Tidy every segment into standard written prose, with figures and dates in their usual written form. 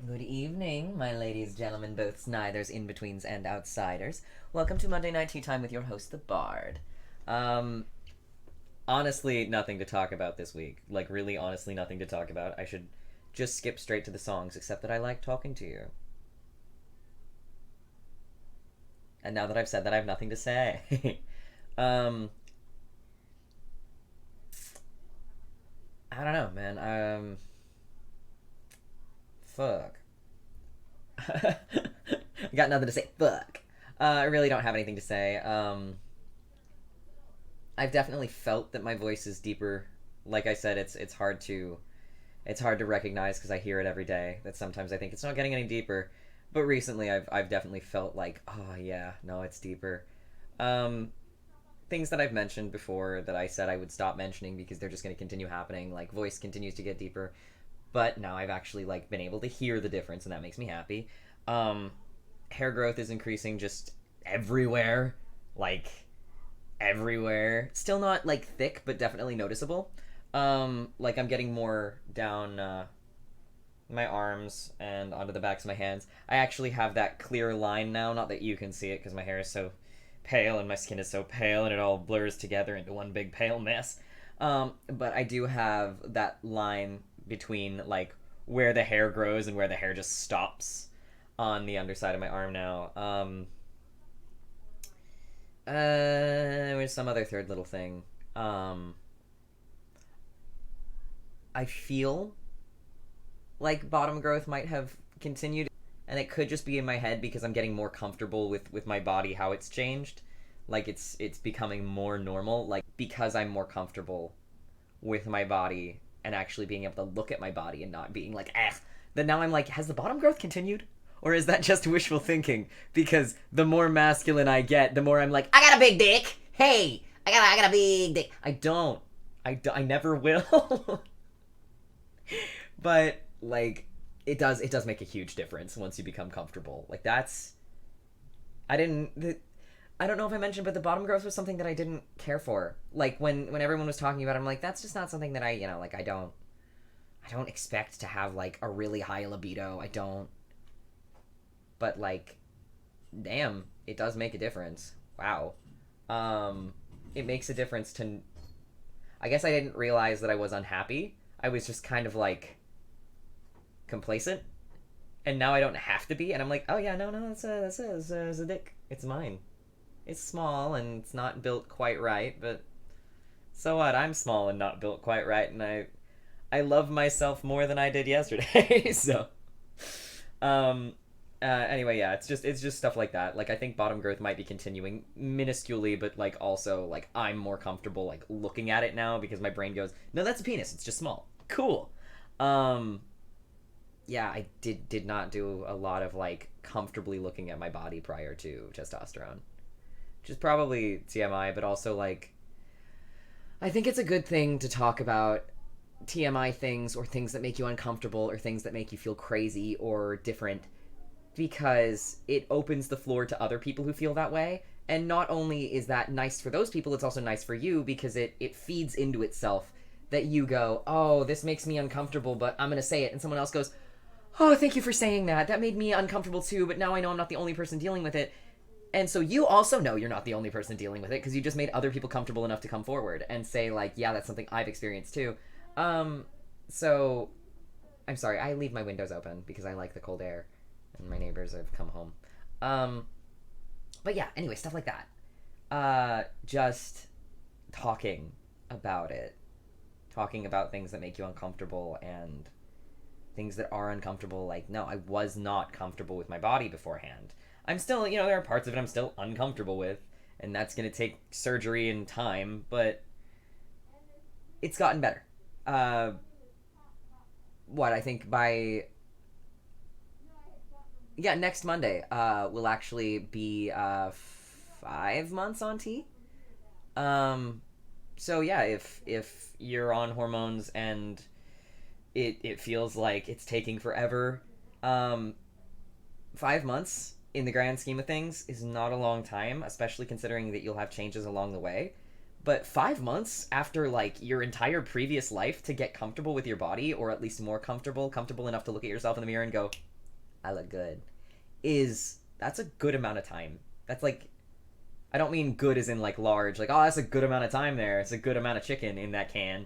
Good evening, my ladies, gentlemen, both snithers, in-betweens, and outsiders. Welcome to Monday Night Tea Time with your host, the Bard. Um, Honestly, nothing to talk about this week. Like, really, honestly, nothing to talk about. I should just skip straight to the songs, except that I like talking to you. And now that I've said that, I have nothing to say. um, I don't know, man. Fuck. I got nothing to say. Fuck. I really don't have anything to say. I've definitely felt that my voice is deeper. Like I said, it's hard to recognize because I hear it every day. That sometimes I think it's not getting any deeper, but recently I've definitely felt like, oh yeah, no, it's deeper. Um, Things that I've mentioned before that I said I would stop mentioning because they're just going to continue happening. Like voice continues to get deeper, but now I've actually like been able to hear the difference, and that makes me happy. Um, Hair growth is increasing just everywhere, like everywhere. Still not like thick, but definitely noticeable. Like I'm getting more down my arms and onto the backs of my hands. I actually have that clear line now. Not that you can see it because my hair is so pale and my skin is so pale and it all blurs together into one big pale mess. But I do have that line between like where the hair grows and where the hair just stops on the underside of my arm now. There was some other third little thing. Um, I feel like bottom growth might have continued, and it could just be in my head because I'm getting more comfortable with my body, how it's changed. Like it's becoming more normal. Like because I'm more comfortable with my body and actually being able to look at my body and not being like, eh. Then now I'm like, has the bottom growth continued? Or is that just wishful thinking? Because the more masculine I get, the more I'm like, I got a big dick. Hey, I got a big dick. I never will. But like, it does make a huge difference once you become comfortable. Like that's I didn't. I don't know if I mentioned, but the bottom growth was something that I didn't care for. Like when everyone was talking about it, I'm like, that's just not something that like I don't expect to have like a really high libido. I don't. But like, damn, it does make a difference. Wow. It makes a difference to. I guess I didn't realize that I was unhappy. I was just kind of like complacent, and now I don't have to be. And I'm like, oh yeah, no, that's a dick. It's mine. It's small and it's not built quite right, but so what? I'm small and not built quite right, and I love myself more than I did yesterday. So, um, anyway, yeah, it's just stuff like that. Like I think bottom growth might be continuing minusculely, but like also like I'm more comfortable like looking at it now because my brain goes, no, that's a penis. It's just small. Cool. Um, yeah, I did not do a lot of like comfortably looking at my body prior to testosterone, which is probably TMI, but also like I think it's a good thing to talk about TMI things or things that make you uncomfortable or things that make you feel crazy or different because it opens the floor to other people who feel that way. And not only is that nice for those people, it's also nice for you because it feeds into itself that you go, oh, this makes me uncomfortable, but I'm going to say it. And someone else goes, oh, thank you for saying that. That made me uncomfortable too, but now I know I'm not the only person dealing with it. And so you also know you're not the only person dealing with it because you just made other people comfortable enough to come forward and say, like, yeah, that's something I've experienced too. Um, so I'm sorry, I leave my windows open because I like the cold air and my neighbors have come home. Um, but yeah, anyway, stuff like that. Just talking about it, talking about things that make you uncomfortable and things that are uncomfortable. Like, no, I was not comfortable with my body beforehand. I'm still, there are parts of it I'm still uncomfortable with, and that's gonna take surgery and time, but it's gotten better. Uh, what I think by yeah, next Monday, will actually be 5 months on T. Um, so yeah, if you're on hormones and it feels like it's taking forever, um, 5 months in the grand scheme of things is not a long time, especially considering that you'll have changes along the way. But 5 months after like your entire previous life to get comfortable with your body, or at least more comfortable enough to look at yourself in the mirror and go, I look good, is that's a good amount of time. That's like, I don't mean good as in like large, like, oh, that's a good amount of time there. It's a good amount of chicken in that can.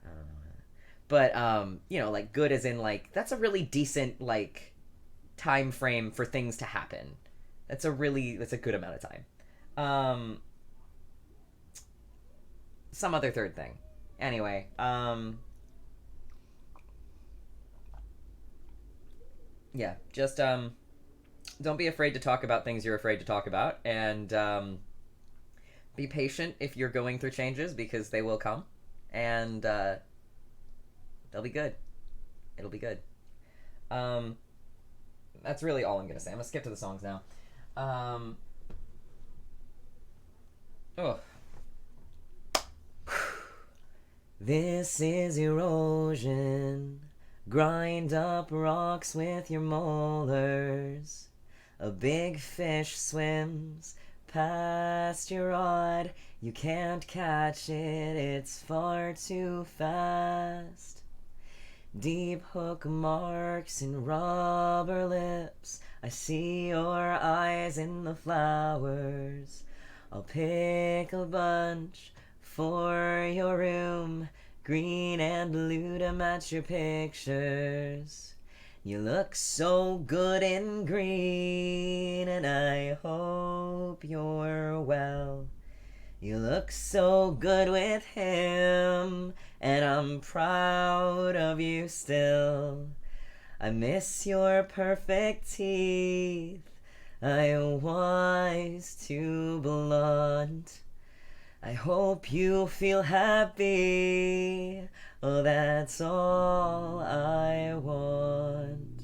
I don't know. But like good as in like that's a really decent like time frame for things to happen. That's a good amount of time. Um some other third thing. Anyway, yeah, just don't be afraid to talk about things you're afraid to talk about, and be patient if you're going through changes because they will come, and they'll be good. It'll be good. Um, that's really all I'm gonna say. I'm gonna skip to the songs now. Um, oh, this is erosion. Grind up rocks with your molars. A big fish swims past your rod. You can't catch it, it's far too fast. Deep hook marks in rubber lips. I see your eyes in the flowers. I'll pick a bunch for your room. Green and blue to match your pictures. You look so good in green, and I hope you're well. You look so good with him, and I'm proud of you still. I miss your perfect teeth. I was too blunt. I hope you feel happy. Oh, that's all I want.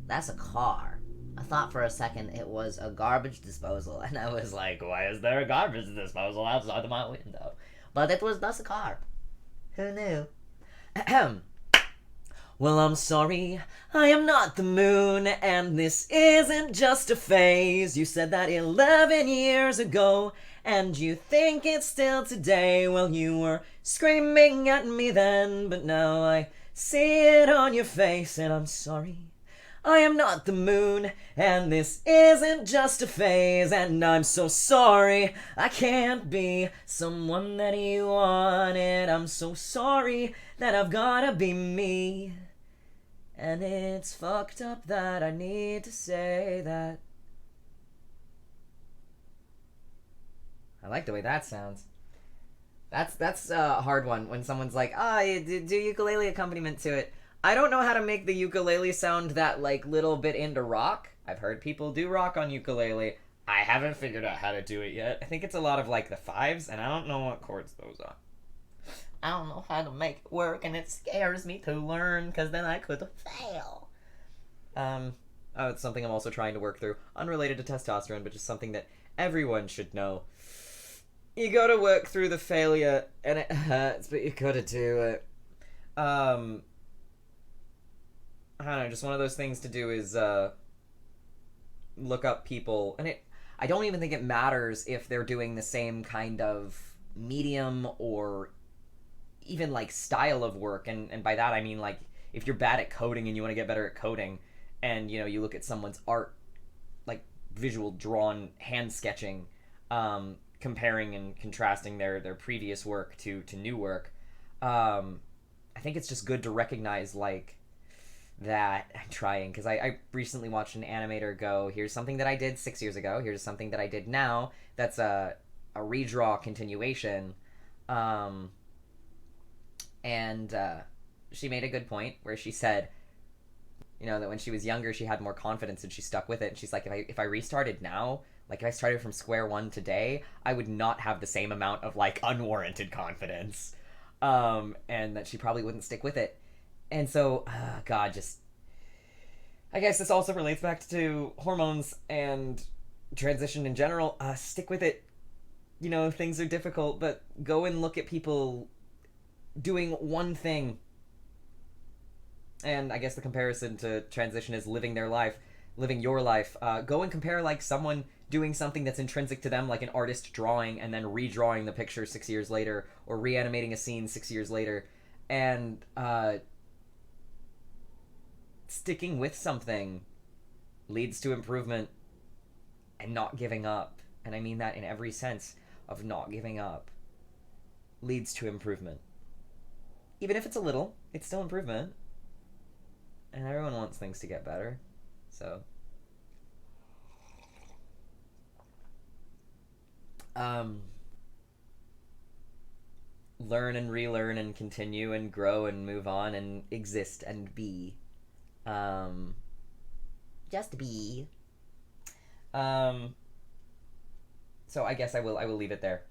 That's a car. I thought for a second it was a garbage disposal, and I was like, why is there a garbage disposal outside of my window? But that's a car. Who knew? ahem. Well, I'm sorry, I am not the moon, and this isn't just a phase. You said that 11 years ago, and you think it's still today. Well, you were screaming at me then, but now I see it on your face, and I'm sorry. I am not the moon, and this isn't just a phase, and I'm so sorry I can't be someone that you wanted. I'm so sorry that I've gotta be me. And it's fucked up that I need to say that. I like the way that sounds. That's a hard one when someone's like, you do ukulele accompaniment to it. I don't know how to make the ukulele sound that like little bit into rock. I've heard people do rock on ukulele. I haven't figured out how to do it yet. I think it's a lot of like the fives, and I don't know what chords those are. I don't know how to make it work, and it scares me to learn, because then I could fail. It's something I'm also trying to work through. Unrelated to testosterone, but just something that everyone should know. You gotta work through the failure, and it hurts, but you gotta do it. I don't know, just one of those things to do is look up people, and I don't even think it matters if they're doing the same kind of medium or even like style of work, and by that I mean like if you're bad at coding and you want to get better at coding, and you look at someone's art, like visual drawn hand sketching, comparing and contrasting their previous work to new work. I think it's just good to recognize like that. I'm trying, because I recently watched an animator go, here's something that I did 6 years ago, here's something that I did now that's a redraw continuation. And she made a good point where she said, that when she was younger she had more confidence and she stuck with it, and she's like, if I restarted now, like if I started from square one today, I would not have the same amount of like unwarranted confidence, and that she probably wouldn't stick with it. And so God, just I guess this also relates back to hormones and transition in general. Stick with it. Things are difficult, but go and look at people doing one thing. And I guess the comparison to transition is living your life. Go and compare like someone doing something that's intrinsic to them, like an artist drawing and then redrawing the picture 6 years later, or reanimating a scene 6 years later, and sticking with something leads to improvement, and not giving up, and I mean that in every sense of not giving up, leads to improvement. Even if it's a little, it's still improvement. And everyone wants things to get better. So learn and relearn and continue and grow and move on and exist and be. Just be. So I guess I will leave it there.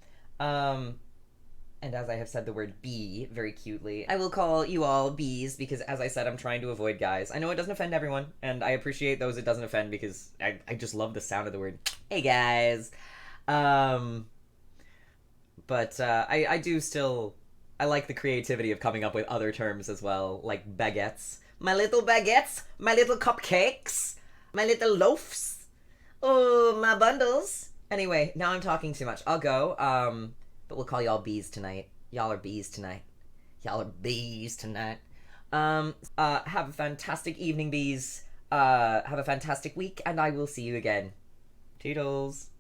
And as I have said the word bee very cutely, I will call you all bees because, as I said, I'm trying to avoid guys. I know it doesn't offend everyone, and I appreciate those it doesn't offend because I just love the sound of the word, hey guys. But I do still, I like the creativity of coming up with other terms as well, like baguettes. My little baguettes, my little cupcakes, my little loaves. Oh, my bundles. Anyway, now I'm talking too much. I'll go. But we'll call y'all bees tonight. Y'all are bees tonight. Y'all are bees tonight. Have a fantastic evening, bees. Have a fantastic week, and I will see you again. Toodles.